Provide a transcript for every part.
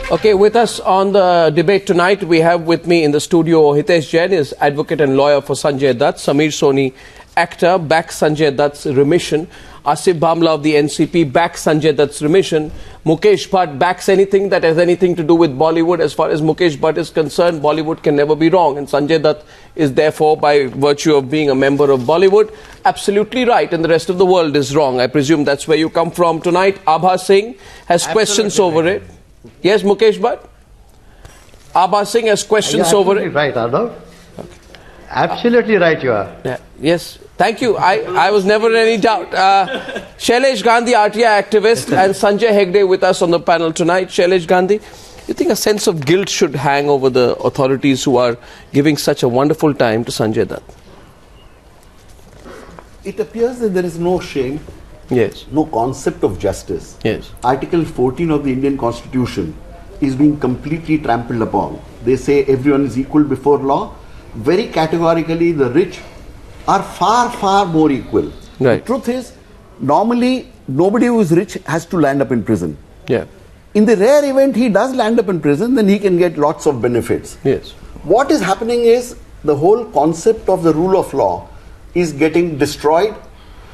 Okay, with us on the debate tonight, we have with me in the studio Hitesh Jain, is advocate and lawyer for Sanjay Dutt. Samir Soni, actor, backs Sanjay Dutt's remission. Asif Bhamla of the NCP backs Sanjay Dutt's remission. Mukesh Bhatt backs anything that has anything to do with Bollywood. As far as Mukesh Bhatt is concerned, Bollywood can never be wrong. And Sanjay Dutt is therefore, by virtue of being a member of Bollywood, absolutely right. And the rest of the world is wrong. I presume that's where you come from tonight. Abha Singh has questions over it. Yes, Mukesh Bhatt? Abha Singh has questions over it. Right, Arnab. Okay. Absolutely right you are. Yeah. Yes, thank you. I was never in any doubt. Shailesh Gandhi, RTI activist, and Sanjay Hegde with us on the panel tonight. Shailesh Gandhi, you think a sense of guilt should hang over the authorities who are giving such a wonderful time to Sanjay Dutt? It appears that there is no shame. Yes. No concept of justice. Yes. Article 14 of the Indian Constitution is being completely trampled upon. They say everyone is equal before law. Very categorically, the rich are far, far more equal. Right. The truth is, normally, nobody who is rich has to land up in prison. Yeah. In the rare event he does land up in prison, then he can get lots of benefits. Yes. What is happening is the whole concept of the rule of law is getting destroyed.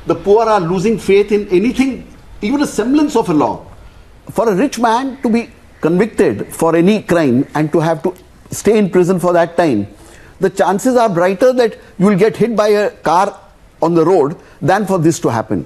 The poor are losing faith in anything, even a semblance of a law. For a rich man to be convicted for any crime and to have to stay in prison for that time, the chances are brighter that you will get hit by a car on the road than for this to happen.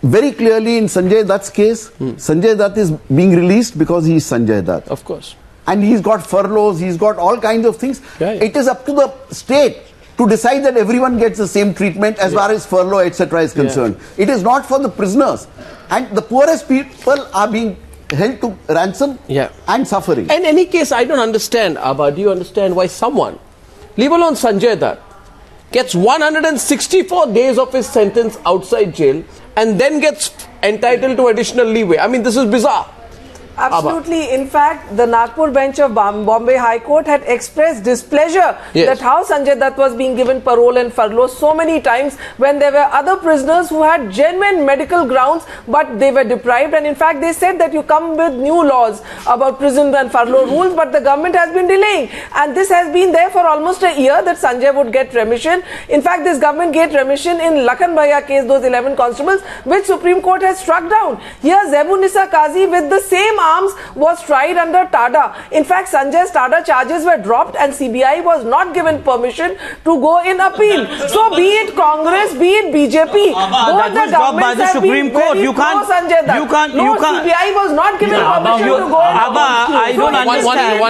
Very clearly in Sanjay Dutt's case, Sanjay Dutt is being released because he is Sanjay Dutt. Of course. And he's got furloughs, he's got all kinds of things. Yeah. It is up to the state to decide that everyone gets the same treatment as far as furlough, etc. is concerned. It is not for the prisoners. And the poorest people are being held to ransom and suffering. In any case, I don't understand, Abha, do you understand why someone, leave alone Sanjay Dutt, gets 164 days of his sentence outside jail and then gets entitled to additional leeway? I mean, this is bizarre. Absolutely. In fact, the Nagpur bench of Bombay High Court had expressed displeasure that how Sanjay Dutt was being given parole and furlough so many times when there were other prisoners who had genuine medical grounds, but they were deprived. And in fact, they said that you come with new laws about prison and furlough rules, but the government has been delaying. And this has been there for almost a year that Sanjay would get remission. In fact, this government get remission in Lakhan Bhaiya case, those 11 constables, which Supreme Court has struck down. Here, Zebu Nisa Qazi with the same arms was tried under TADA. In fact, Sanjay's TADA charges were dropped and CBI was not given permission to go in appeal. So be it Congress, be it BJP, both the governments have been very pro Sanjay Dutt. CBI was not given permission to go in appeal. I don't understand.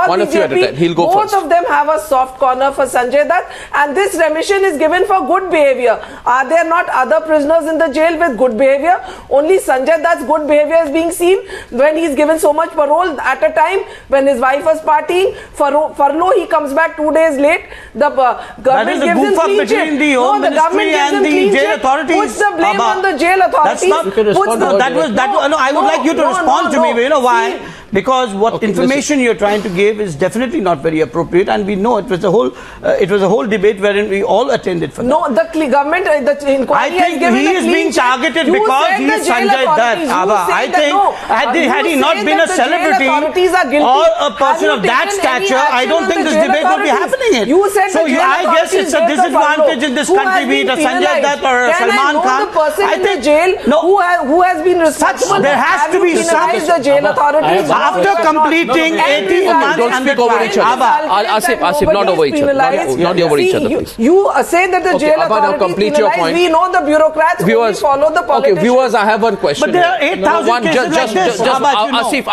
One of you at a time. He'll go first. Both of them have a soft corner for Sanjay Dutt, and this remission is given for good behavior. Are there not other prisoners in the jail with good behavior? Only Sanjay Dutt's good behavior is being seen when he's given so much parole at a time when his wife was partying. Furlough, he comes back 2 days late. The government gives him clean chit. No, the government gives him clean chit. Puts the blame on the jail authorities. I would like you to respond to me. You know why? Because what information you're trying to give is definitely not very appropriate, and we know it was a whole debate wherein we all attended for that. No, the government, the inquiry I think he is being targeted because he is Sanjay Dutt. I think had he not been a celebrity or a person of that stature, I don't think this debate would be happening. So I guess it's a disadvantage in this country, be it a Sanjay Dutt or a Salman Khan. I think who has been responsible. There has to be some. The jail authorities. After completing 18 months, don't speak over each other. Asif, not over each other. Not over each other, please. You say that the jail authorities penalize. We know the bureaucrats only follow the politicians. Okay, viewers, I have one question. But there are 8,000 cases like this. Asif,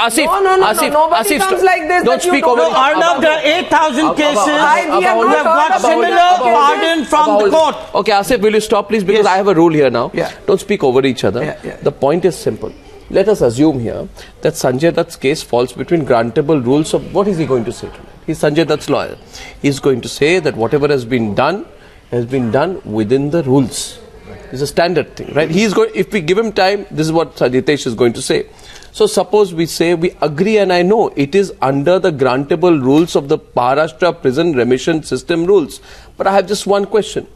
comes like this. don't speak over each other. Arnab, there are 8,000 cases who have got similar pardon from the court. Okay, Asif, will you stop, please? Because I have a rule here now. Don't speak over each other. The point is simple. Let us assume here that Sanjay Dutt's case falls between grantable rules of what is he going to say tonight? He's Sanjay Dutt's lawyer. He's going to say that whatever has been done within the rules. It's a standard thing, right? If we give him time, this is what Hitesh is going to say. So suppose we say we agree, and I know it is under the grantable rules of the Maharashtra prison remission system rules. But I have just one question.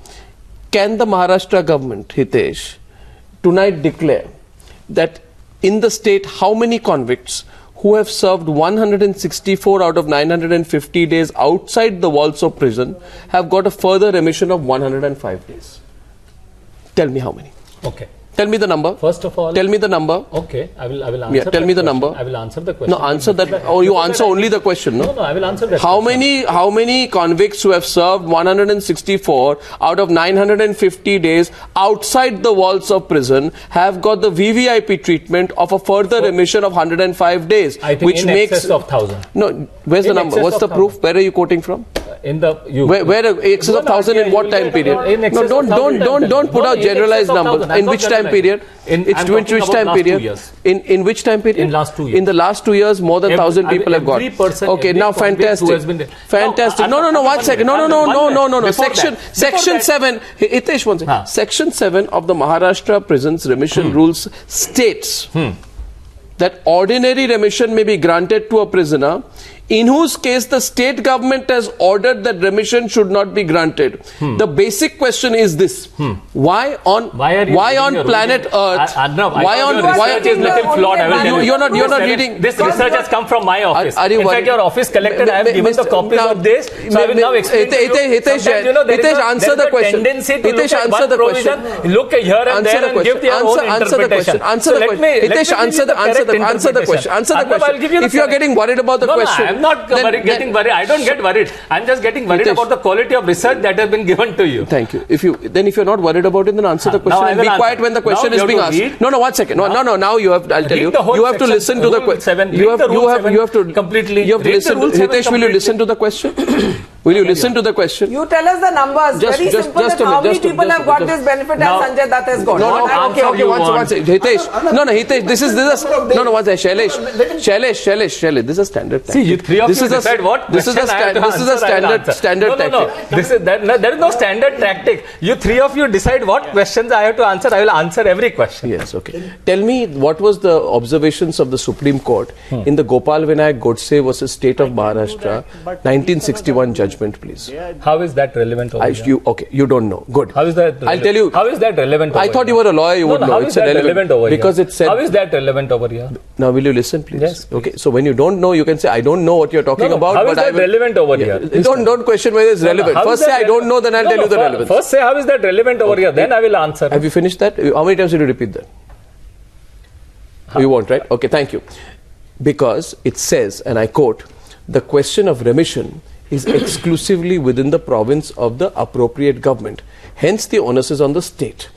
Can the Maharashtra government, Hitesh, tonight declare that in the state, how many convicts who have served 164 out of 950 days outside the walls of prison have got a further remission of 105 days? Tell me how many. Okay. Tell me the number. First of all, tell me the number. Okay, I will answer. Yeah, tell me the number. I will answer the question. No, answer that. Or you answer only the question. No, I will answer that. How many convicts who have served 164 out of 950 days outside the walls of prison have got the VVIP treatment of a further remission of 105 days? I think which in makes excess of 1,000. No, where's the number? What's the proof? Where are you quoting from? In the where excess of 1,000 in what time period? No, don't put out generalized numbers. In which time period? In which time period? In which time period? In last 2 years. In the last 2 years, more than 1,000 people have got. Okay, now fantastic. Fantastic. No, 1 second. No. Section 7. Hitesh, 1 second. Section 7 of the Maharashtra Prisons Remission Rules states that ordinary remission may be granted to a prisoner in whose case the state government has ordered that remission should not be granted. The basic question is this: why on planet Earth? Why on research is little flawed? I will tell you. You're not reading. This research has come from my office. Are you in fact, your office collected. I have given the copies of this. So I will now explain to you. Hitesh, answer the question. Hitesh, answer the question. Look here and there and give their own interpretation. Answer the question. Hitesh, answer the question. Answer the question. If you are getting worried about the question. I'm not getting worried. I don't get worried. I'm just getting worried about the quality of research that has been given to you. Thank you. If you're not worried about it, then answer the question and be quiet when the question is being asked. No, 1 second. No. Now you have. I'll tell you. You have to listen to the question. You have to completely. You have to listen. Hitesh, will you listen to the question? Will you listen to the question? You tell us the numbers. Very simple. How many people have got this benefit as Sanjay Dutt has got? Okay. One second. Hitesh. No, Hitesh. This is no. One second. Shailesh. This is a standard tactic. See, you three of you decide what this is a standard tactic. There is no standard tactic. You three of you decide what questions I have to answer. I will answer every question. Yes. Okay. Tell me what was the observations of the Supreme Court in the Gopal Vinayak Godse versus State of Maharashtra 1961 judgment, please. How is that relevant over here? You don't know. Good. How is that relevant? I'll tell you. How is that relevant over I thought you were a lawyer, you would know. How is that relevant over here? Because it said... How is that relevant over here? Now, will you listen, please? Yes. Please. Okay, so when you don't know, you can say, I don't know what you're talking about. How is that relevant over here? Don't question whether it's relevant. First say, I don't know, then I'll tell you the relevance. First say, how is that relevant over here? Then I will answer. Have you finished that? How many times did you repeat that? You won't, right? Okay, thank you. Because it says, and I quote, the question of remission is exclusively within the province of the appropriate government. Hence, the onus is on the state.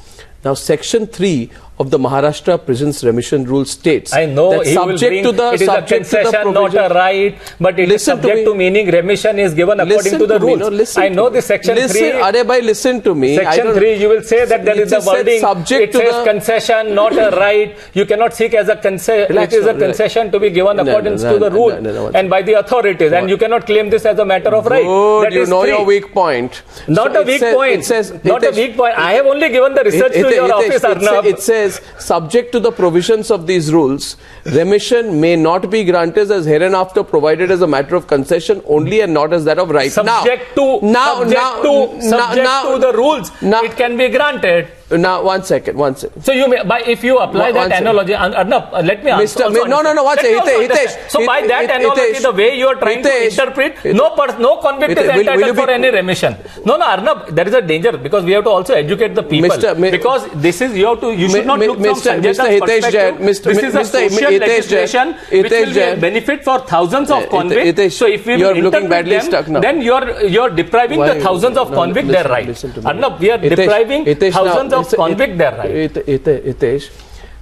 Now, Section 3 of the Maharashtra Prisons Remission Rule states I know that subject to the it is a concession, not a right, but it is subject to meaning remission is given according to the rules. I know the Section 3. Listen to me. Section 3, you will say that there is a wording. It says concession, not a right. You cannot seek as a concession. It is a concession to be given according to the rule and by the authorities. And you cannot claim this as a matter of right. Good, you know your weak point. Not a weak point. Not a weak point. I have only given the research to your office, Arnab. It says, subject to the provisions of these rules, remission may not be granted as hereinafter provided as a matter of concession only and not as that of right. Subject to the rules, it can be granted. Now, one second. So you may, if you apply that analogy, Arnab, let me answer. Hitesh. So by that analogy, the way you are trying to interpret, no convict is entitled for any remission. No, Arnab, there is a danger because we have to also educate the people. Because this is you should not look from Sanjay Dutt's perspective. This is a social legislation which will be a benefit for thousands of convicts. So if we will interpret them, then you are depriving the thousands of convicts their right. Arnab, we are depriving thousands of convict their right. Hitesh,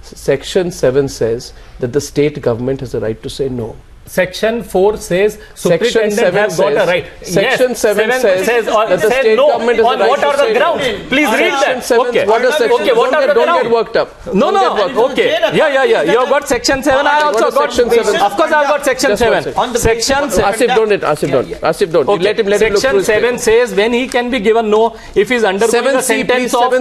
Section 7 says that the state government has a right to say no. Section 4 says superintendent have got a right. Section 7 says that the state government has a right. On what are the grounds? Please read that. Okay. What are the grounds? Don't get worked up. No. Okay. Yeah. You have got Section 7. I also got Section 7. Of course, I have got Section 7. Section 7. Asif, don't. Okay. Let him Section 7 says when he can be given no if he is undergoing a sentence of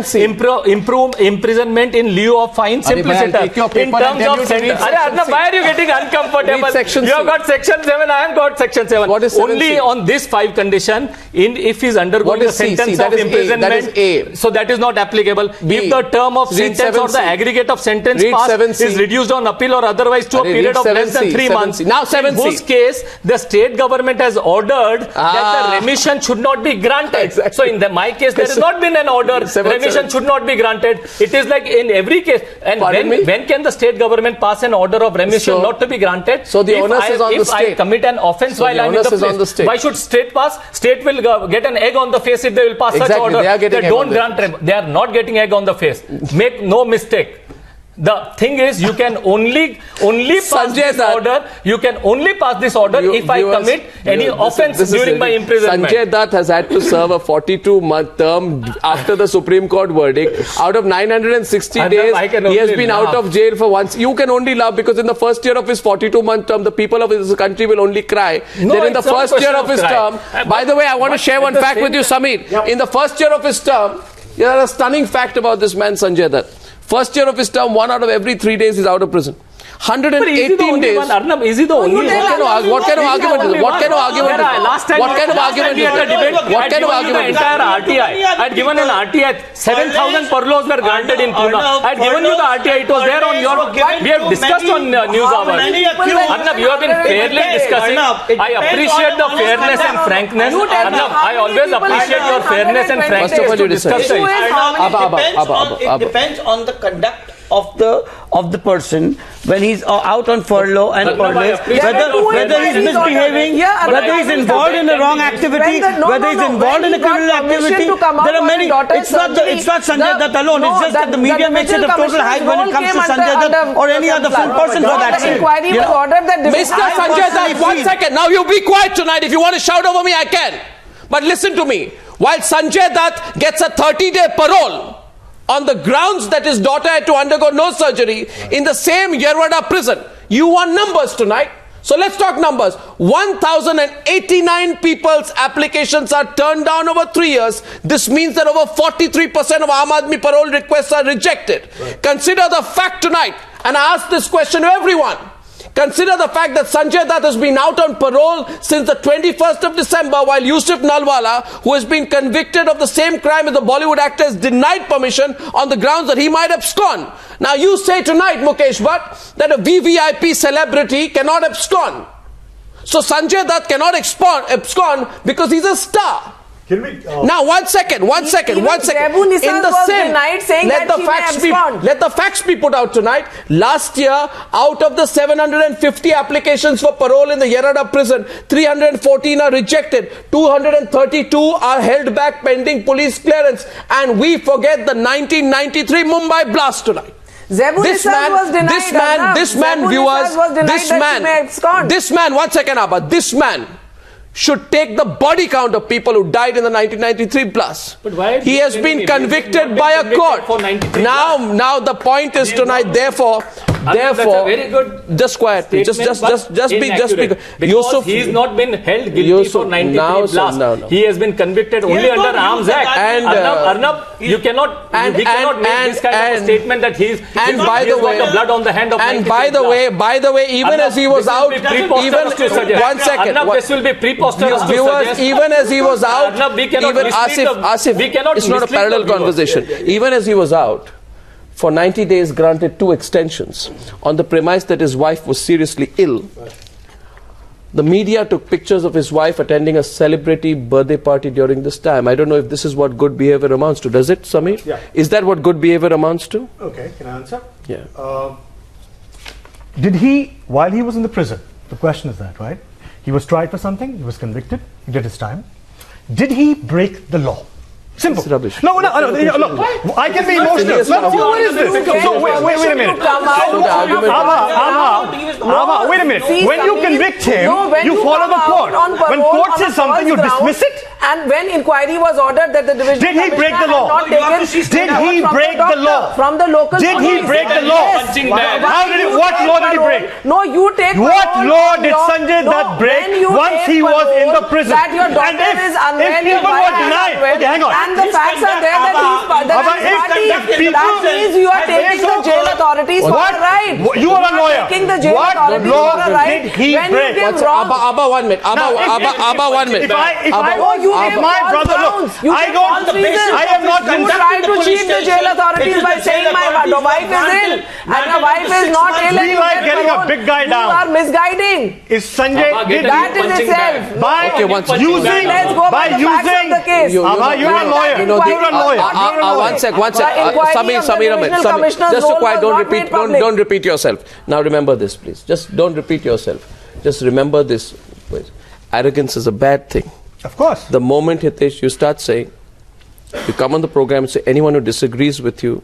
imprisonment in lieu of fine simpliciter. In terms of sentence. Arnab, why are you getting uncomfortable? have got section 7, I have got section 7. What is 7C? Only on this 5 condition, if he is undergoing a sentence of imprisonment, so that is not applicable. If the term of sentence or the aggregate of sentence passed is reduced on appeal or otherwise to a period of less than 3 months, now 7C. In whose case the state government has ordered that the remission should not be granted. Exactly. So in my case, there has not been an order. Remission should not be granted. It is like in every case. And when can the state government pass an order of remission not to be granted? So the onus is on the state. If I commit an offence while I am in the place, why should state pass? State will get an egg on the face if they will pass such order. They don't grant. They are not getting egg on the face. Make no mistake. The thing is, you can only pass this order. You can only pass this order if I commit any offence during my imprisonment. Sanjay Dutt has had to serve a 42-month term after the Supreme Court verdict. Out of 960 days, he has been out of jail for once. You can only laugh because in the first year of his 42-month term, the people of this country will only cry. Then in the first year of his term, by the way, I want to share one fact with you, Samir. Yep. In the first year of his term, there is a stunning fact about this man, Sanjay Dutt. First year of his term, 1 out of every 3 days is out of prison. 118 days. Arnab, is he the only one? What kind of argument is it? What kind of argument is it? Last time what kind of argument is it? What kind of argument is it? I had given an RTI. 7,000 furloughs were granted in Pune. I had given you the RTI. It was there on your... We have discussed on News Hour. Arnab, you have been fairly discussing. I appreciate the fairness and frankness. Arnab, I always appreciate your fairness and frankness to discuss things. It depends on the conduct of the person when he's out on furlough and furlough, whether he's misbehaving, whether he's involved in a wrong activity, whether he's involved in a criminal activity. There are many. It's not Sanjay Dutt alone. It's just that the media makes it a total hype when it comes to Sanjay Dutt or any other film person for that sake. Mr. Sanjay Dutt, 1 second. Now you be quiet tonight. If you want to shout over me, I can. But listen to me. While Sanjay Dutt gets a 30-day parole on the grounds that his daughter had to undergo no surgery in the same Yerwada prison. You want numbers tonight? So let's talk numbers. 1,089 people's applications are turned down over 3 years. This means that over 43% of Aam Aadmi parole requests are rejected. Right. Consider the fact tonight, and I ask this question to everyone. Consider the fact that Sanjay Dutt has been out on parole since the 21st of December while Yusuf Nalwala, who has been convicted of the same crime as the Bollywood actor, is denied permission on the grounds that he might abscond. Now you say tonight, Mukesh Bhatt, that a VVIP celebrity cannot abscond. So Sanjay Dutt cannot abscond because he's a star. Can we, now, one second. In the same, let the facts be put out tonight. Last year, out of the 750 applications for parole in the Yerwada prison, 314 are rejected. 232 are held back pending police clearance. And we forget the 1993 Mumbai blast tonight. This man, one second, Abha, this man should take the body count of people who died in the 1993 blast. He has been convicted by a court. Now the point is tonight, therefore, very good just quiet, please. Just be. Yusuf, he has not been held guilty for 93 blast. He has been convicted only under Arms Act. And Arnab, we cannot make this kind of a statement that he's got the blood on the hand of. And by the way, even as he was out, this will be preposterous. Viewers, even as he was out, Asif, it's not a parallel conversation. Even as he was out, for 90 days granted 2 extensions on the premise that his wife was seriously ill. The media took pictures of his wife attending a celebrity birthday party during this time. I don't know if this is what good behavior amounts to. Does it, Samir? Yeah. Is that what good behavior amounts to? Okay, can I answer? Yeah. Did he, while he was in the prison, the question is that, right? He was tried for something, he was convicted, he did his time. Did he break the law? Simple. It's rubbish. No. I can be emotional. What is this? Wait a minute. Abha, wait a minute. When you convict him, you follow the court. When court says something, you dismiss it. And when inquiry was ordered that the division did he break the law? Did he break the law? From the local. Did he break the law? How did he? What law did he break? No, you take. What law did Sanjay Dutt break once he was in the prison? That your daughter is unwell. If people were denied, okay, hang on. And the facts are there that he's that means you are taking the jail authorities for a ride. You are a lawyer. Taking the jail authorities for a ride. he break? Abha, 1 minute. Abha, 1 minute. If my brother, look, I am not You try to cheat the jail authorities by saying my wife is ill and my wife is not ill. We like getting a big guy down. You are misguiding. Is Sanjay that is itself. By using the case. Abha, you're a lawyer. You're a lawyer. One sec. Samir, just so quiet. Don't repeat yourself. Now remember this, please. Just don't repeat yourself. Just remember this. Arrogance is a bad thing. Of course. The moment, Hitesh, you start saying, you come on the program and say anyone who disagrees with you,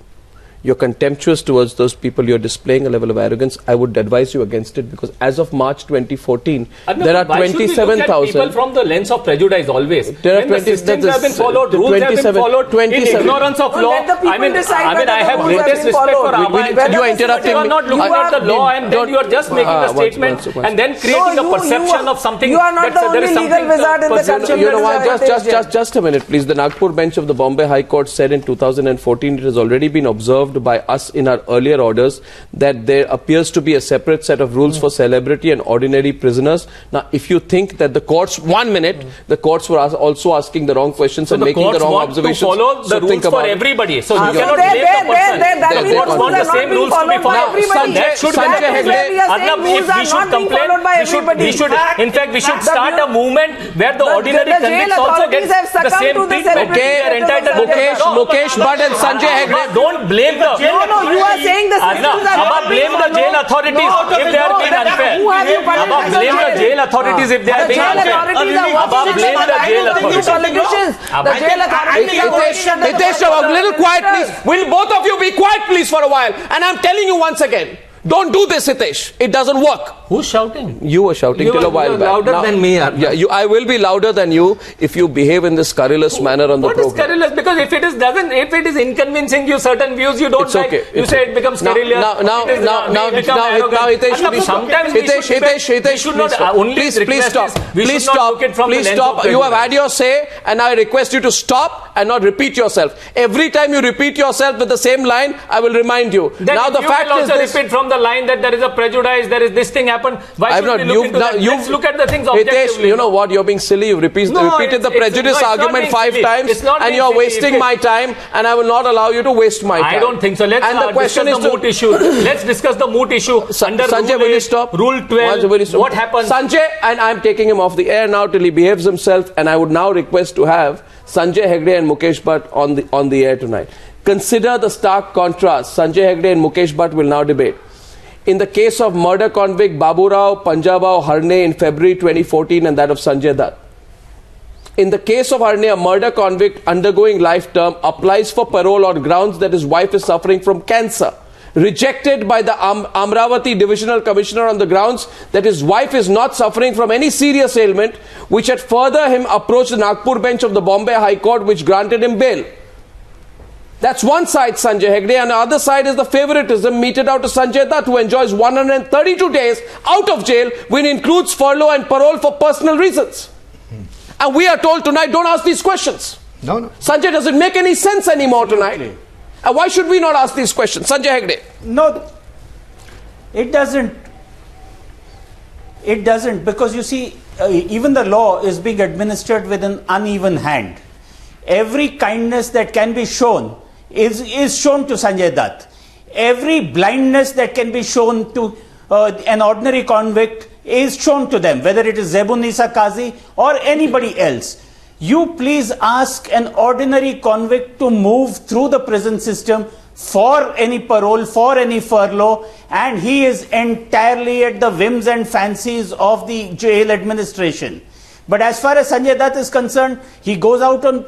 you're contemptuous towards those people, you're displaying a level of arrogance, I would advise you against it, because as of March 2014, there are 27,000. People from the lens of prejudice always. There are 20, systems have been followed, rules have been followed, in ignorance of law. I mean, I have greatest respect for Abha. You are interrupting me. You are not looking at the law and then you are just making a statement and then creating a perception of something. You are not the only legal wizard in the country. You know what? Just a minute, please. The Nagpur bench of the Bombay High Court said in 2014 it has already been observed by us in our earlier orders that there appears to be a separate set of rules for celebrity and ordinary prisoners. Now, if you think that the courts, 1 minute, the courts were also asking the wrong questions and making the wrong observations. To follow the rules for everybody. So you cannot blame the person. The courts want the same rules to be followed. That should be Arnab, if we should complain, in fact, we should start a movement where the ordinary convicts also get the same treatment. Okay, Mukesh Bhatt and Sanjay Hegde. Don't blame the... No, you are saying the systems are Abha, blame the jail authorities if they are being unfair. Abha, blame the jail authorities if they are being unfair. Abha, blame the jail authorities. The jail authorities. Hitesh, a little quiet, please. Will both of you be quiet, please, for a while? And I'm telling you once again, don't do this, Hitesh. It doesn't work. Who's shouting? You were shouting till a while back. Louder than me. Yeah, I will be louder than you if you behave in this scurrilous manner on the program. What is scurrilous? Because if it is inconvincing you certain views you don't like, you say it becomes scurrilous. Now, Hitesh, please stop. You have had your say, and I request you to stop and not repeat yourself. Every time you repeat yourself with the same line, I will remind you. Now the fact is this. Repeat from the line that there is a prejudice, there is this thing happened. Why should we look into that? Let's look at the things objectively. Hitesh, you know what? You're being silly. You've repeated the prejudice argument 5 times, and you're wasting my time, and I will not allow you to waste my time. I don't think so. Let's discuss the moot issue. Let's discuss the moot issue. Under Sanjay, will you stop? Rule 12. What happens? Sanjay, and I'm taking him off the air now till he behaves himself, and I would now request to have Sanjay Hegde and Mukesh Bhatt on the air tonight. Consider the stark contrast. Sanjay Hegde and Mukesh Bhatt will now debate. In the case of murder convict Babu Rao Panjabao Harne in February 2014 and that of Sanjay Dutt. In the case of Harne, a murder convict undergoing life term applies for parole on grounds that his wife is suffering from cancer. Rejected by the Amravati Divisional Commissioner on the grounds that his wife is not suffering from any serious ailment, which had further him approached the Nagpur bench of the Bombay High Court, which granted him bail. That's one side, Sanjay Hegde, and the other side is the favoritism meted out to Sanjay Dutt, who enjoys 132 days out of jail, which includes furlough and parole for personal reasons. And we are told tonight, don't ask these questions. No. Sanjay, does it make any sense anymore tonight? And why should we not ask these questions? Sanjay Hegde. No, it doesn't. It doesn't, because you see, even the law is being administered with an uneven hand. Every kindness that can be shown is shown to Sanjay Dutt. Every blindness that can be shown to an ordinary convict is shown to them, whether it is Zebun-Nisa Qazi or anybody else. You please ask an ordinary convict to move through the prison system for any parole, for any furlough, and he is entirely at the whims and fancies of the jail administration. But as far as Sanjay Dutt is concerned, he goes out on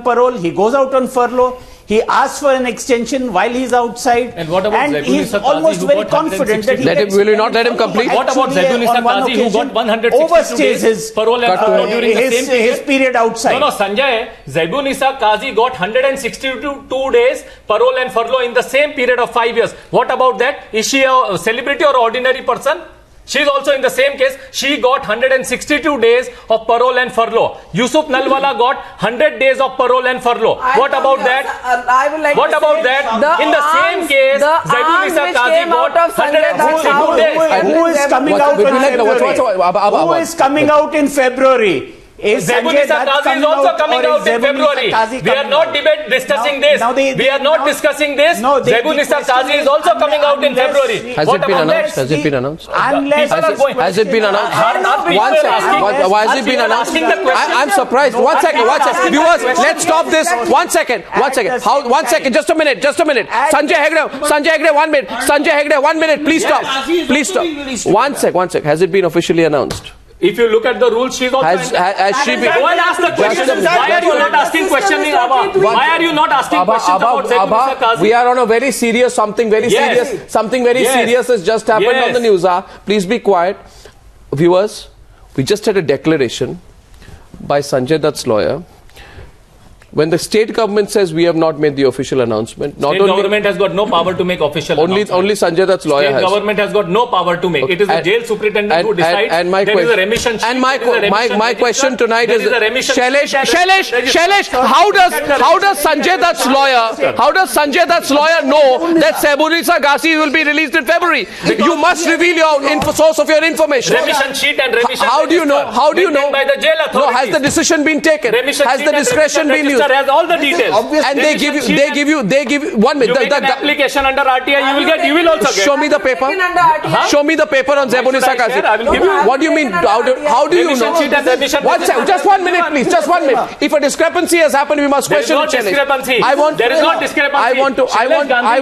parole, he goes out on furlough, he asks for an extension while he's outside, and what about and he's almost very confident that he gets... Will you not let him complete? What about Zebun-Nisa Qazi, who got 162 days his parole and furlough during the same period? His period outside. No, Sanjay, Zebun-Nisa Qazi got 162 days parole and furlough in the same period of 5 years. What about that? Is she a celebrity or ordinary person? She is also in the same case. She got 162 days of parole and furlough. Yusuf Nalwala got 100 days of parole and furlough. What about that? What about that? In the same case, Zebun-Nisa Qazi got 162 days. who is coming out in February? Who is coming out in February? Is Sanjay Dutt is also coming out in February. We are not discussing this. We are not discussing this. Zebunisa Qazi is also coming out in February. Has it been announced? Has it been announced? Has it been announced? One second. Why has it been announced? I'm surprised. One second. Viewers, let's stop this. One second. One second. Just a minute. Sanjay Hegde, 1 minute. Sanjay Hegde, 1 minute. Please stop. One sec. Has it been officially announced? If you look at the rules, she's also... Has she been... Go and ask the questions. Why are you not asking questions, Abha? Why are you not asking questions about Zebunisa Qazi? We are on a very serious, something very serious has just happened on the news. Please be quiet. Viewers, we just had a declaration by Sanjay Dutt's lawyer. When the state government says we have not made the official announcement, government has got no power to make official announcement. Only Sanjay Dutt's lawyer has. State government has got no power to make. It is the jail superintendent who decides. And my question tonight is Shailesh, how does Sanjay Dutt's lawyer know that Zebunisa Qazi will be released in February? You must reveal your source of your information. Remission sheet and remission. How do you know? By the jail authorities. No, has the decision been taken? Has the discretion been used? Has all the details. And they give you 1 minute. You get an application under RTI, you will also get. Show me the paper. Show me the paper on Zebunisa Qazi. What do you mean? How do you know? Just 1 minute, please. Just 1 minute. If a discrepancy has happened, we must question it. There is no discrepancy. There is not discrepancy. I want to. RTI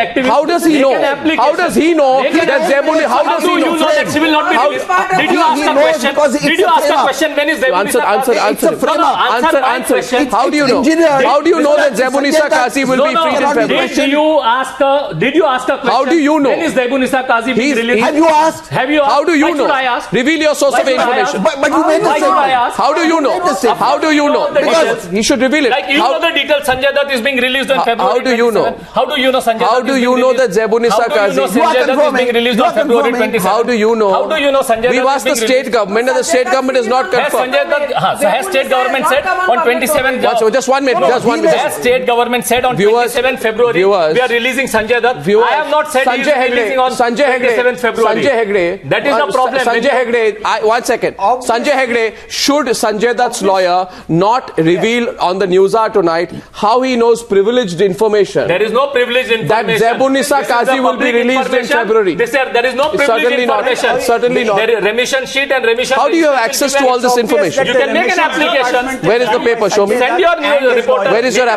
activist. How does he know? How does he know that Zebunisa? How does he know that she will not be released? Did you ask a question? Did you ask a question when is Zebunisa? Answer. How do you know? How do you know that Zebunisa Qazi will be freed in February? Did you ask a question? How do you know? When is Zebunisa Qazi being released? Have you asked? How do you know? Reveal your source of information. But you made the statement. How do you know? How do you know? Because he should reveal it. Like you know the details. Sanjay Dutt is being released on February. How do you know? How do you know Sanjay Dutt? How do you know that Zebunisa Qazi? Sanjay Dutt is being released on February 27? How do you know? How do you know Sanjay Dutt? We've asked the state government, and the state government is not confirmed. Has state government said on 27? Just 1 minute. As state government said on 27 February, we are releasing Sanjay Dutt. I have not said he is releasing on 27 February. Sanjay Hegde. That is the problem. Sanjay Hegde, 1 second. Sanjay Hegde, should Sanjay Dutt's lawyer not reveal on the Newshour tonight how he knows privileged information? There is no privileged information. That Zebunisa Qazi will be released in February. There is no privileged information. Certainly not. There is remission sheet and remission. How do you have access to all this information? You can make an application. Where is the paper? Show me. Send your report. Where is your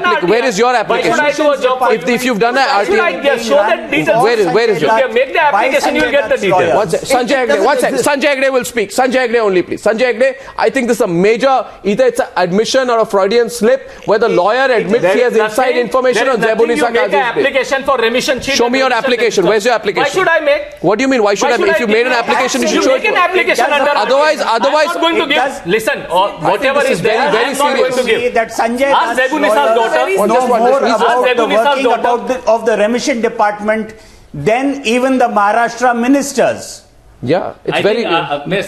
application? If you've done an RTI, show that details. Where is your? If you make the application, you will get the details. Sanjay Hegde, 1 second. Sanjay Hegde will speak. Sanjay Hegde only, please. Sanjay Hegde, I think this is a major, either it's an admission or a Freudian slip where the lawyer admits he has inside information on Zebunisa Qazi's. Make an application for remission sheet. Show me your application. Where's your application? Why should I make? What do you mean? Why should I make? If you made an application, you should show it. Make an application under. Otherwise, I'm not going to give. Listen, whatever is there, I'm not going to give. That Sanjay Dutt's lawyer know more about the working of the remission department than even the Maharashtra ministers. Yeah, it's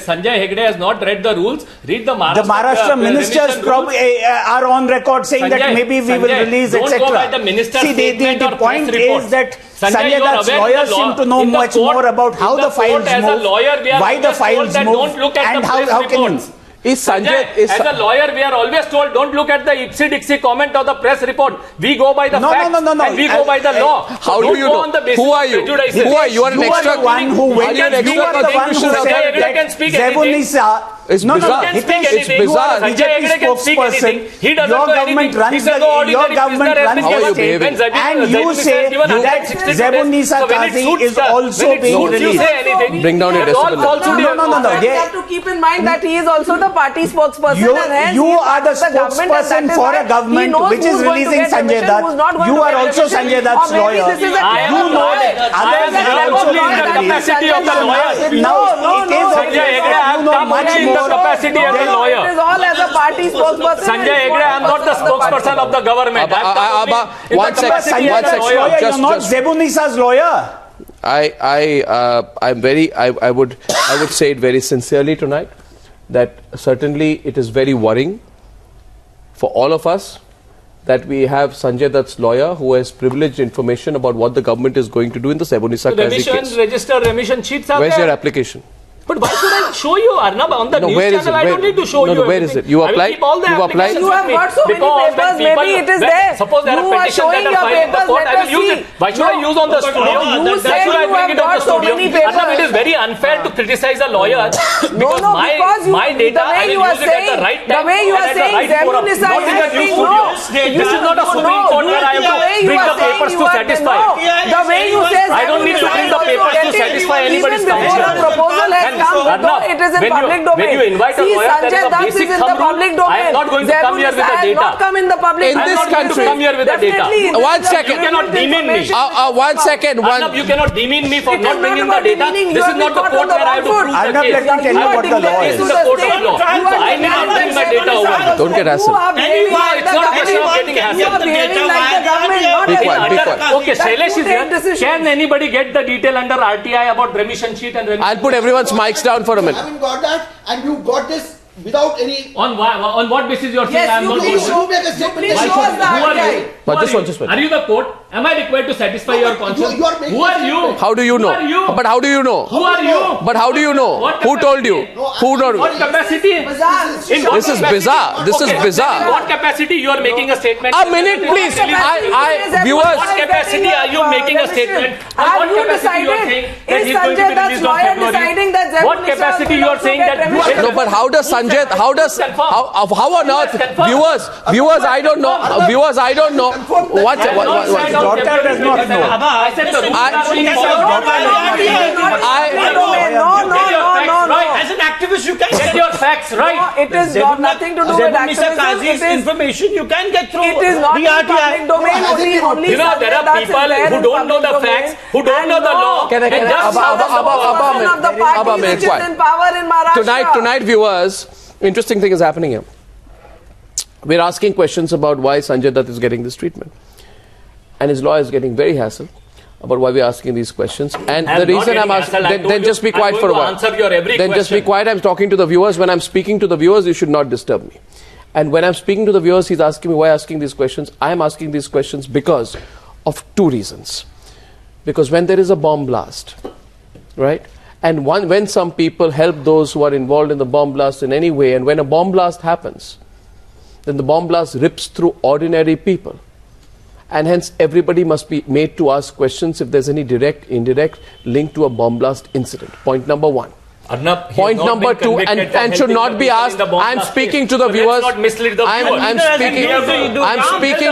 Sanjay Hegde has not read the rules. Read the Maharashtra. The Maharashtra ministers probably are on record saying that maybe we will release, etc. See, the point is that Sanjay Dutt's lawyers seem to know much more about how the files move, why the files move, and how can you... As a lawyer, we are always told, don't look at the ipsy-dixy comment or the press report. We go by the facts and we go by the law. How do you know? Who are you? You are an extra one who went. You are the one who said that Zebunisa. It's bizarre. It's bizarre. BJP spokesperson. He doesn't know anything. Your government runs the state, and you say that Zebunisa Qazi is also being released. Bring down your decibel. No. You have to keep in mind that he is also the party spokesperson. You are the spokesperson for a government which is releasing Sanjay Dutt. You are also Sanjay Dutt's lawyer. You know that others are also in the capacity of the lawyer. Now it is Sanjay Hegde. You know much more. The capacity as a lawyer. It is all as a party spokesperson. Sanjay Hegde, I am not the spokesperson of the government. Abha, 1 second. You are not Zebunisa's lawyer. I would say it very sincerely tonight that certainly it is very worrying for all of us that we have Sanjay Dutt's lawyer who has privileged information about what the government is going to do in the Sebonisa Kazi case. Register, remission sheets are Where's there. your application? But why should I show you, Arnab, on the news channel? I don't need to show you. No, where is it? You applied? You applied? You have got so many papers, maybe it is there. Suppose there you are petitions that are filed in the court, I will use it. Why should I use on the studio? You said you have got so many papers. Arnab, it is very unfair to criticize a lawyer because my data, I will use it at the right time. The way you are saying Sebonisa This is not a Supreme Court where I have to bring the papers to satisfy. The way you say I don't need to bring the papers to satisfy anybody's conscience. Proposal has come. It is in public domain. When you invite a lawyer, there is a basic thumb rule. I am not going to come here with the data. Not come in the public. In this country, come here with the data. 1 second. You cannot demean me. 1 second. Arnab, you cannot demean me for not bringing the data. This is not the court where I have to prove the case. Let me tell you what the law is. This is the court of law. I need not bring my data over. Don't get hassled. It's not a question of getting hassled. Be quiet. Okay, Shailesh is here. Can anybody get the detail under RTI about remission sheet and remission? I'll put everyone's mics down for a minute. I haven't got that, and you got this without any. On what basis you are saying I am not going to? You make a statement. Who are you? But just one. Are you the court? Am I required to satisfy your conscience? Who are you? How do you know? Who are you? But how do you know? Who are you? But how do you know? Who told you? Who told you? What capacity? This is bizarre. This is bizarre. In what capacity you are making a statement? A minute, please. Viewers. What capacity are you making a statement? Have you decided? Is Sanjay Dutt's lawyer deciding that? What capacity you are saying that? No, but how does Sanjay? How on earth? Viewers, I don't know. Viewers, I don't know. What? Daughter does not know. I said the rules are being followed. No. As an activist, you can Get your facts right. It is got nothing to do with activism. It is information you can get through It is not the in public RTI. domain. Only You know, there are people who don't know the facts, who don't know the law. Can I- and just of the party which is in power in Maharashtra. Tonight, viewers, interesting thing is happening here. We're asking questions about why Sanjay Dutt is getting this treatment. And his lawyer is getting very hassled about why we're asking these questions. And the reason I'm asking, then just be quiet for a while. Then just be quiet. I'm talking to the viewers. When I'm speaking to the viewers, you should not disturb me. And when I'm speaking to the viewers, he's asking me why asking these questions. I'm asking these questions because of two reasons. Because when there is a bomb blast, right? And when some people help those who are involved in the bomb blast in any way, and when a bomb blast happens, then the bomb blast rips through ordinary people. And hence everybody must be made to ask questions if there's any direct, indirect link to a bomb blast incident. Point number one. Arnab, point number two, and should not be asked. I'm speaking to the viewers. I'm speaking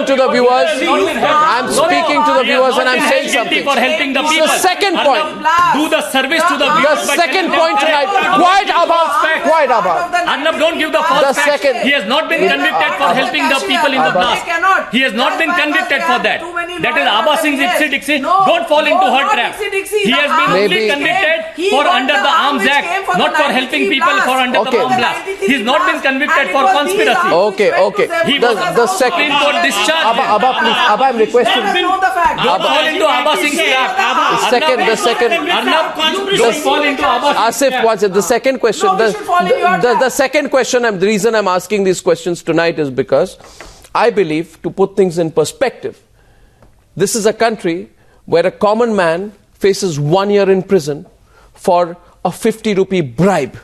to the viewers. I'm speaking to the viewers, and I'm saying something. For helping the people. The second point. Do the service to the viewers. The second point tonight. Quiet, Abha. Arnab, don't give the false facts. He has not been convicted for helping the people in the blast. He has not been convicted for that. That is Abha Singh's Ipsy Dixie. Don't fall into her trap. He has been only convicted for under the Arms Act. Not for helping people for under the bomb blast. He's not been convicted for conspiracy. Okay. The second court discharge. Abha, please. Abha, I'm requesting. Don't fall into Abha Singh's trap. The second. Arnab, don't fall into Abha Singh's Asif, what's it? The second question. The second question. The reason I'm asking these questions tonight is because I believe, to put things in perspective, this is a country where a common man faces 1 year in prison for a 50 rupee bribe,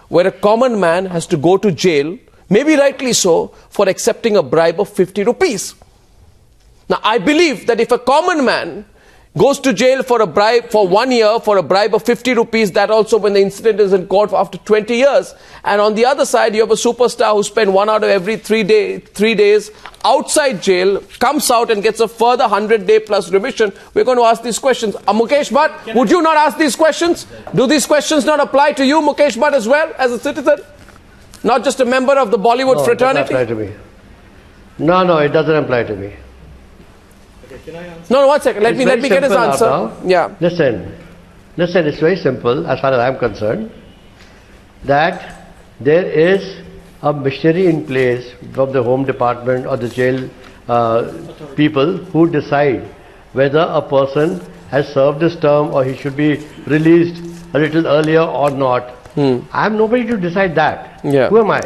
where a common man has to go to jail, maybe rightly so, for accepting a bribe of 50 rupees. Now, I believe that if a common man goes to jail for a bribe for 1 year for a bribe of 50 rupees, that also when the incident is in court for after 20 years, and on the other side you have a superstar who spent 1 out of every 3 days outside jail, comes out and gets a further 100-day plus remission, we're going to ask these questions. Mukesh Bhatt, would you not ask these questions? Do these questions not apply to you, Mukesh Bhatt, as well, as a citizen? Not just a member of the Bollywood fraternity? No, it doesn't apply to me. No, it doesn't apply to me. No, 1 second. Let me get his answer. Now. Yeah. Listen, it's very simple as far as I'm concerned, that there is a machinery in place from the Home Department or the jail people who decide whether a person has served his term or he should be released a little earlier or not. I'm nobody to decide that. Yeah. Who am I?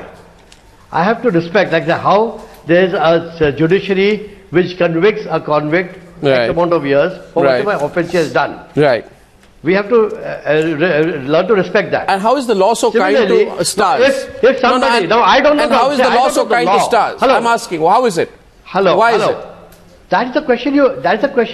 I have to respect, like how there is a judiciary which convicts a convict X amount of years for whatever offence he has done. Right. We have to learn to respect that. And how is the law so kind to stars? If somebody, I don't know. And how is the law so kind to stars? I'm asking, how is it? Why is it? That is the question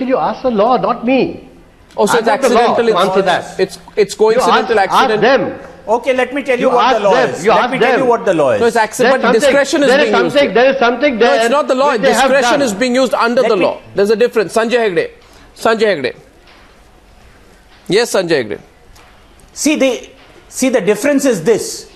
you ask the law, not me. Oh, so it's accidental. Answer that. It's coincidental accident. Ask them. Okay, let me tell you what the law is. Let me tell you what the law is. No, it's accidental, but discretion is being used. There is something there. No, it's not the law. Discretion is being used under the law. There's a difference. Sanjay Hegde. Yes, Sanjay Hegde. See, the difference is this.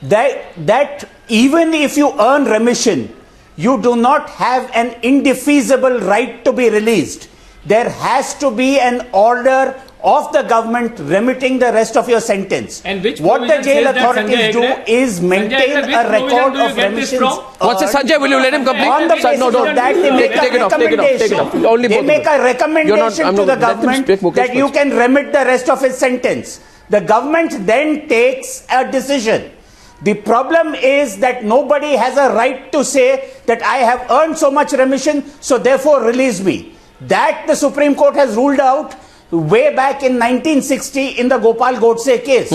That even if you earn remission, you do not have an indefeasible right to be released. There has to be an order of the government remitting the rest of your sentence. And what the jail authorities do is maintain a record of remissions. What's it, Sanjay? Will you let him complete? On the basis of that, they make a recommendation. They make a recommendation to the government that you can remit the rest of his sentence. The government then takes a decision. The problem is that nobody has a right to say that I have earned so much remission, so therefore release me. That the Supreme Court has ruled out way back in 1960 in the Gopal Godse case.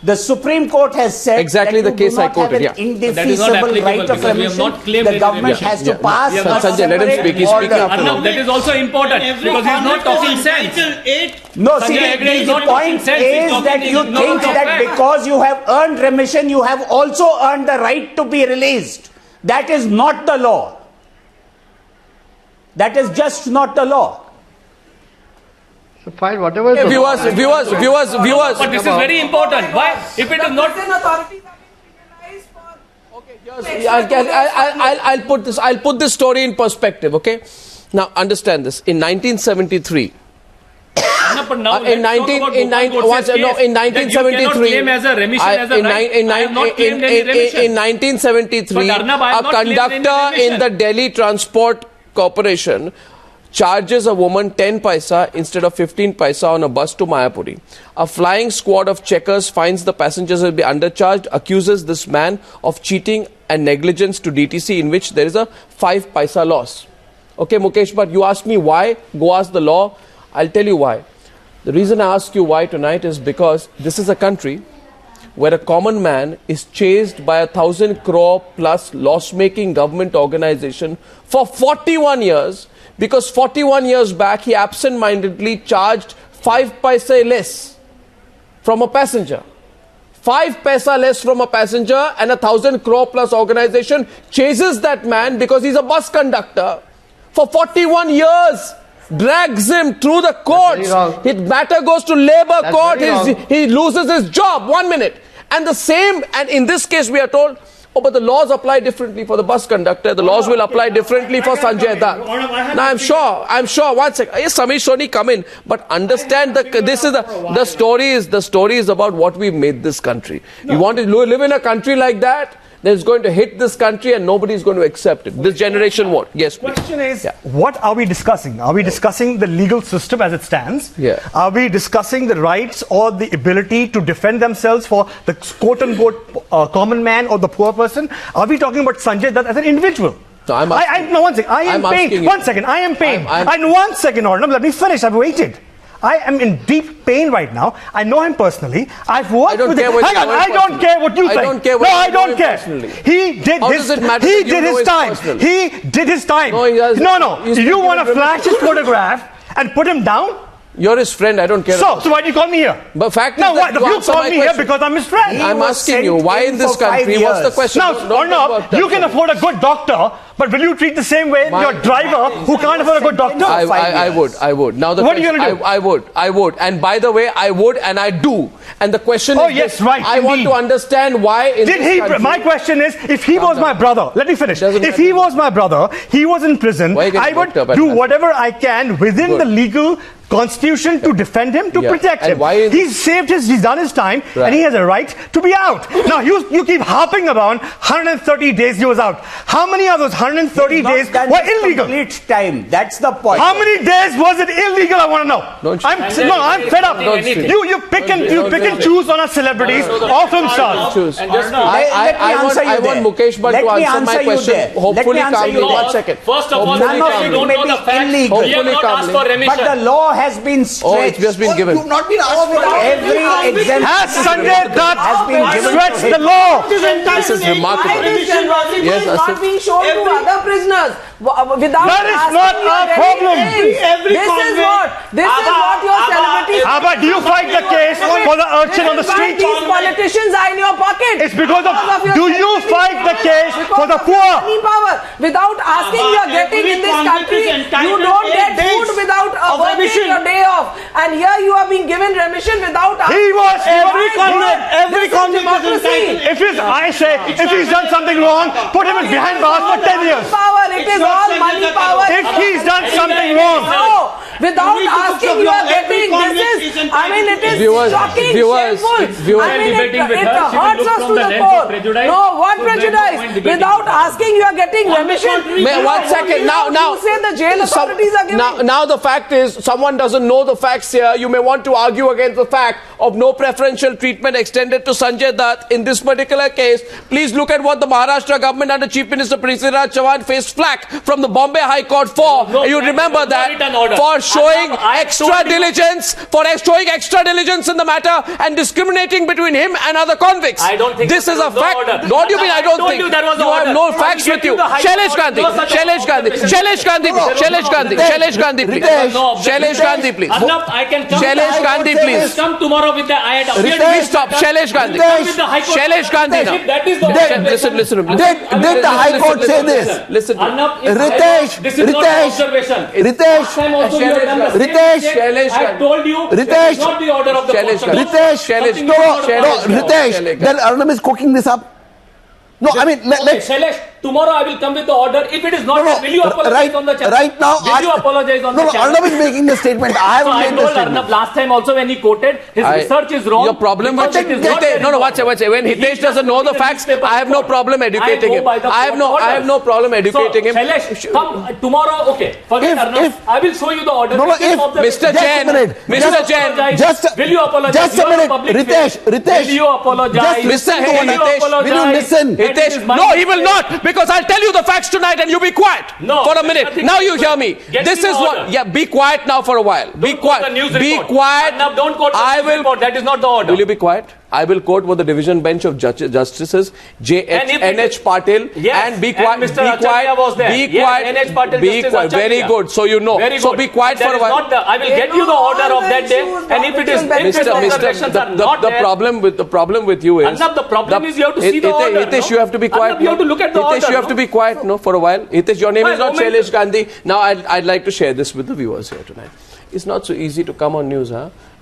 The Supreme Court has said exactly the case I quoted. Indefeasible right of remission. The government has to pass. Sanjay, let him speak. He's speaking after all. That is also important because he's not talking sense. No, see, the point is that you think that because you have earned remission, you have also earned the right to be released. That is not the law. That is just not the law. So fine, whatever. Viewers. But this is very important. Why? If it is not. Okay, I'll put this story in perspective. Okay, now understand this. In 1973. In 1973, a conductor in the Delhi Transport Corporation charges a woman 10 paisa instead of 15 paisa on a bus to Mayapuri. A flying squad of checkers finds the passengers will be undercharged, accuses this man of cheating and negligence to DTC, in which there is a 5 paisa loss. Okay, Mukesh Bhatt, you asked me why. Go ask the law. I'll tell you why. The reason I ask you why tonight is because this is a country where a common man is chased by 1,000 crore plus loss-making government organization for 41 years because 41 years back he absent-mindedly charged 5 paisa less from a passenger. 5 paisa less from a passenger, and 1,000 crore plus organization chases that man because he's a bus conductor for 41 years. Drags him through the courts. His matter goes to labor court. He loses his job. 1 minute. And the same, and in this case we are told, oh, but the laws apply differently for the bus conductor. The laws will apply differently for Sanjay Dutt. Now I'm sure, 1 second. Yes, Samir Soni, come in. But understand the story is about what we've made this country. You want to live in a country like that? That is going to hit this country and nobody is going to accept it. This generation won't. Yes, please. The question is, what are we discussing? Are we discussing the legal system as it stands? Yeah. Are we discussing the rights or the ability to defend themselves for the quote-unquote common man or the poor person? Are we talking about Sanjay Dutt as an individual? No, no, 1 second. I am pain. 1 second. I am pain. And 1 second, Arnab, let me finish. I've waited. I am in deep pain right now. I know him personally. I've worked with him. Hang on, I don't care what you think. I don't care what I don't care. He did his time. He did his time. No, you want to flash his photograph and put him down? You're his friend, I don't care. So why do you call me here? But fact is that you call me here because I'm his friend. I'm asking you, why in this country? What's the question? Now, you can afford a good doctor, but will you treat the same way your driver who can't afford a good doctor? I would. Now the what are you going to do? I would. And by the way, I would and I do. And the question is yes, right. I want to understand why in this country. My question is, if he was my brother, let me finish. If he was my brother, he was in prison, I would do whatever I can within the legal Constitution to defend him, to protect him. He's done his time, and he has a right to be out. Now, you keep harping about 130 days he was out. How many of those 130 days were illegal? Complete time. That's the point. How many days was it illegal? I want to know. I'm fed up. You pick pick and choose on our celebrities or film stars. I want Mukesh Bhatt to answer my question. Hopefully calmly. 1 second. First of all, you don't know the facts. We have not asked for remission. But the law has been stretched. Oh, it's just been given. You've not been asked for Every exemption has Sanjay Dutt has been given stretched the law. This is remarkable. Why this generosity is not being shown to other prisoners? Without That is not our problem. This is what your celebrities... Abha, do you fight the case for the urchin on the street? These politicians are in your pocket. It's because of do you fight the case for the poor? Without asking, you are getting in this country, you don't get food without working your day off. And here you are being given remission without asking. He was every convict is entitled. If he's done something wrong, put him behind bars for 10 years. It is all money power. If he's done something wrong. No, without asking, you are getting this is, I mean, it is shocking, shameful. I mean, it hurts us to the core. No, what prejudice? Without asking, you are getting remission. 1 second. Now, you say the jail authorities are giving. Now the fact is, someone doesn't know the facts here. You may want to argue against the fact of no preferential treatment extended to Sanjay Dutt in this particular case. Please look at what the Maharashtra government under Chief Minister Prithviraj Chavan faced flack from the Bombay High Court for. You remember that for showing extra diligence, in the matter and discriminating between him and other convicts. I don't think this is a fact. What do you mean? I don't think you have no facts with you. Shailesh Gandhi, please. Arnab, I can come. Shailesh Gandhi, please. Come tomorrow with the IAD. Please stop. Shailesh Gandhi. Shailesh Gandhi. Listen. Did the High Court say this? Listen. Ritesh, this is not observation. Ritesh, I told you, Ritesh, it's not the order of the Ritesh, then Arnab is cooking this up. No, I mean, Shailesh, tomorrow I will come with the order. If it is not, will you apologize on the channel? Right now, will you apologize on the channel? Arnab is making the statement. I haven't made the statement. Arnab last time also when he quoted, his research is wrong. Your problem with watch. When Hitesh doesn't know the facts, I have no problem educating him. I have no problem educating him. Shailesh, come tomorrow. Okay, forget Arnab. I will show you the order. Mr. Jain, will you apologize? Just a minute, Ritesh. Will you apologize? Mr. Hitesh, will you listen? Hitesh, no, he will not, because I'll tell you the facts tonight and you be quiet for a minute. Now you hear me. This is what. Yeah, be quiet now for a while. Be quiet. Be quiet. Now don't quote the news report. That is not the order. Will you be quiet? I will quote what the division bench of justices NH Patil and be quiet. And Mr. Acharya was there. Be quiet. NH Patil, be quiet. Very good. So you know. So be quiet for a while. I will get you the order of that day. And if it is, the problem with you is. Arnab, the problem is you have to see the order. Hitesh, you have to be quiet. Arnab, you have to look at the order. Hitesh, you have to be quiet. No, for a while. Hitesh, your name is not Shailesh Gandhi. Now I'd like to share this with the viewers here tonight. It's not so easy to come on news,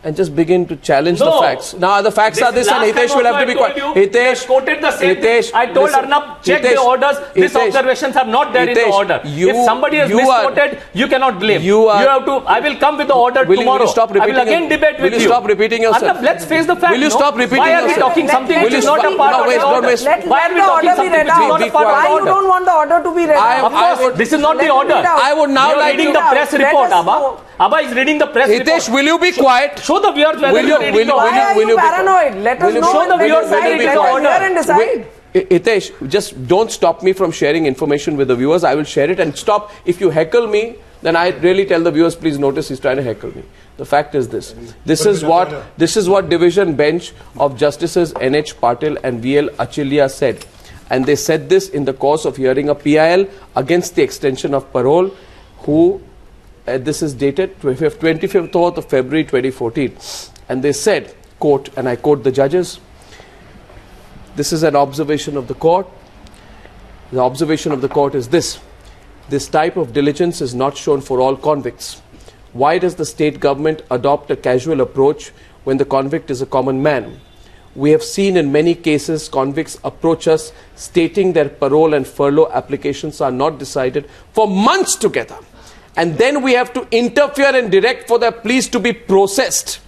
and just begin to challenge the facts. Now the facts are this, and Hitesh will have to be quiet. Hitesh quoted the same. I told Arnab, check the orders. These observations are not there in the order. If somebody has misquoted, you cannot blame. You have to. I will come with the order tomorrow. I will again debate with you. Will you stop repeating yourself? Arnab, let's face the facts. Will you stop repeating yourself? Why are we talking something which is not a part of the order? Why are we talking something which is not a part of the order? Why you don't want the order to be read? Of course, this is not the order. I would now like reading the press report, Abha. Abha is reading the press report. Hitesh, will you be quiet? Show the viewers whether you are reading the order. Why are you paranoid? Let us know. Show the viewers whether you read the order and decide. Hitesh, just don't stop me from sharing information with the viewers. I will share it, and stop. If you heckle me, then I really tell the viewers, please notice he's trying to heckle me. The fact is this. This is what division bench of Justices NH Patil and VL Achilya said. And they said this in the course of hearing a PIL against the extension of parole, who this is dated 25th of February 2014. And they said, quote, and I quote the judges, this is an observation of the court. The observation of the court is this. This type of diligence is not shown for all convicts. Why does the state government adopt a casual approach when the convict is a common man? We have seen in many cases convicts approach us stating their parole and furlough applications are not decided for months together. And then we have to interfere and direct for their pleas to be processed.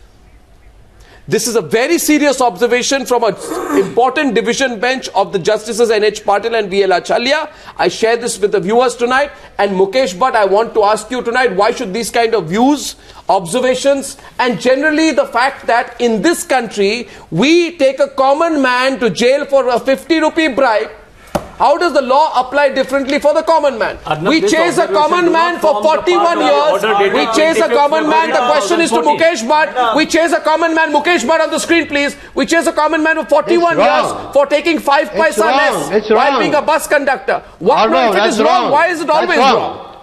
This is a very serious observation from an important division bench of the Justices N.H. Patil and V.L. Achalya. I share this with the viewers tonight. And Mukesh Bhatt, I want to ask you tonight, why should these kind of views, observations, and generally the fact that in this country, we take a common man to jail for a 50 rupee bribe, how does the law apply differently for the common man? Arnab, we chase a common man for 41 years. We chase a common man. The question is to Mukesh Bhatt. We chase a common man. Mukesh Bhatt on the screen, please. We chase a common man for 41 years for taking 5 paisa less while being a bus conductor. What, if it is wrong, why is it always wrong?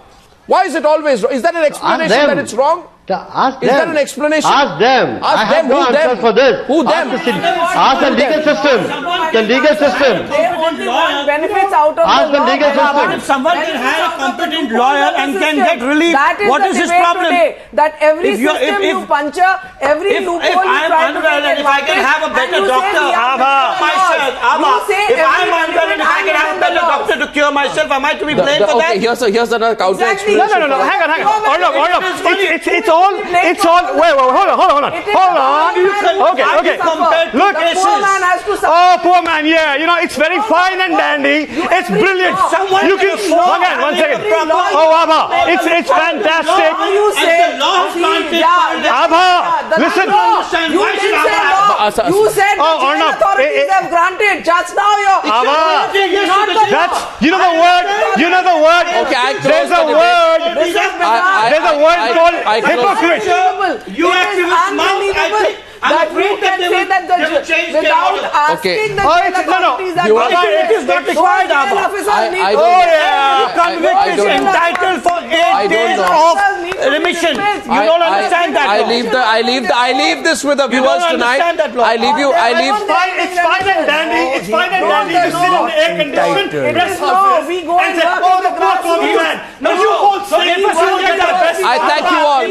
Why is it always wrong? Is that an explanation that it's wrong? Ask is them. that an explanation? Ask them. Ask I have them. no answers for this. Who them? Ask the legal system. The legal system. They only want benefits out of Ask the legal system. If someone can hire a competent lawyer and can get relief, what is his problem? That every system you puncture, every loophole you try to unwell and if I can have a better doctor, myself, if I'm unwell and if I can have a better doctor to cure myself, am I to be blamed for that? Okay, here's another counter explanation. No, hang on. Hold on. It's all. Wait, hold on. Okay. Look, poor man. Yeah, it's very fine and dandy. It's brilliant. You can. One second. Oh, Abha, it's fantastic. Abha, listen. You said the authorities have granted. Just now, Abha, you know the word. Okay, there's a word. There's a word called hypocrite. You activists mouth, that you can say that without asking the authorities that it is not required. Convict is entitled for 8 days of remission. You don't understand that. I leave this with the viewers tonight. I leave. It's fine and dandy. It's fine and dandy to sit in the air conditioned press conference we go and say, oh, the poor common man. No, you hold I thank you all.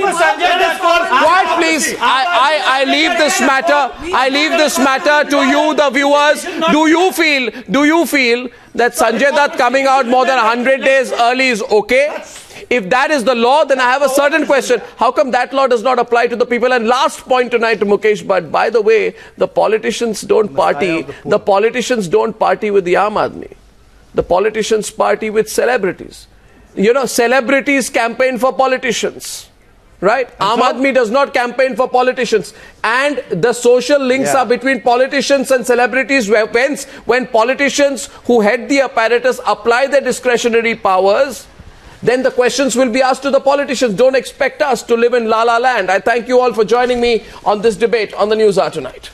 Quiet, please. I leave this matter. I leave this matter to you, the viewers. Do you feel that Sanjay Dutt coming out more than 100 days early is okay? If that is the law, then I have a certain question. How come that law does not apply to the people? And last point tonight to Mukesh Bhatt. By the way, the politicians don't party. The politicians don't party with the Aam Aadmi. The politicians party with celebrities. Celebrities campaign for politicians. Right? Aam Aadmi does not campaign for politicians. And the social links are between politicians and celebrities. When politicians who head the apparatus apply their discretionary powers, then the questions will be asked to the politicians. Don't expect us to live in La La Land. I thank you all for joining me on this debate on the Newshour tonight.